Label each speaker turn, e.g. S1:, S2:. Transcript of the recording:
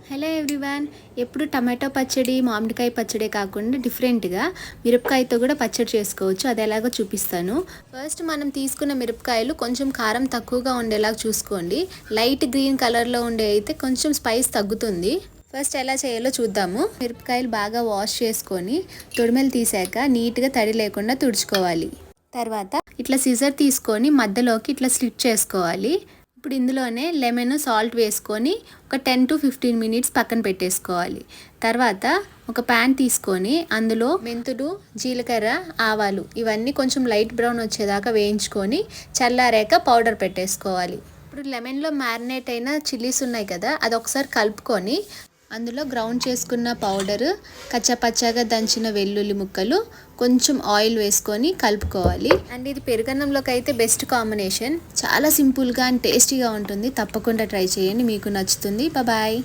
S1: Hello everyone. ఎప్పుడు tomato పచ్చడి మామిడికాయ పచ్చడే కాకుండా డిఫరెంట్గా మిరపకాయతో కూడా పచ్చడి చేసుకోవచ్చు. అది ఎలాగో చూపిస్తాను. ఫస్ట్ మనం తీసుకున్న మిరపకాయలు కొంచెం కారం తక్కువగా ఉండేలాగా చూసుకోండి. లైట్ గ్రీన్ కలర్లో ఉండే అయితే కొంచెం స్పైస్ తగ్గుతుంది. ఫస్ట్ ఎలా చేయాలో చూద్దాము. మిరపకాయలు బాగా వాష్ చేసుకొని తొడిమెలు తీసాక నీట్గా తడి లేకుండా తుడుచుకోవాలి. తర్వాత ఇట్లా సిజర్ తీసుకొని మధ్యలోకి ఇట్లా స్లిట్ చేసుకోవాలి. ఇప్పుడు ఇందులోనే లెమన్ సాల్ట్ వేసుకొని ఒక 10 to 15 మినిట్స్ పక్కన పెట్టేసుకోవాలి. తర్వాత ఒక ప్యాన్ తీసుకొని అందులో మెంతులు, జీలకర్ర, ఆవాలు ఇవన్నీ కొంచెం లైట్ బ్రౌన్ వచ్చేదాకా వేయించుకొని చల్లారాక పౌడర్ పెట్టేసుకోవాలి. ఇప్పుడు లెమన్లో మ్యారినేట్ అయిన చిల్లీస్ ఉన్నాయి కదా, అది ఒకసారి కలుపుకొని అందులో గ్రౌండ్ చేసుకున్న పౌడరు, కచ్చపచ్చగా దంచిన వెల్లుల్లి ముక్కలు, కొంచెం ఆయిల్ వేసుకొని కలుపుకోవాలి. అండ్ ఇది పెరుగన్నంలోకి అయితే బెస్ట్ కాంబినేషన్. చాలా సింపుల్గా అండ్ టేస్టీగా ఉంటుంది. తప్పకుండా ట్రై చేయండి, మీకు నచ్చుతుంది. బాయ్.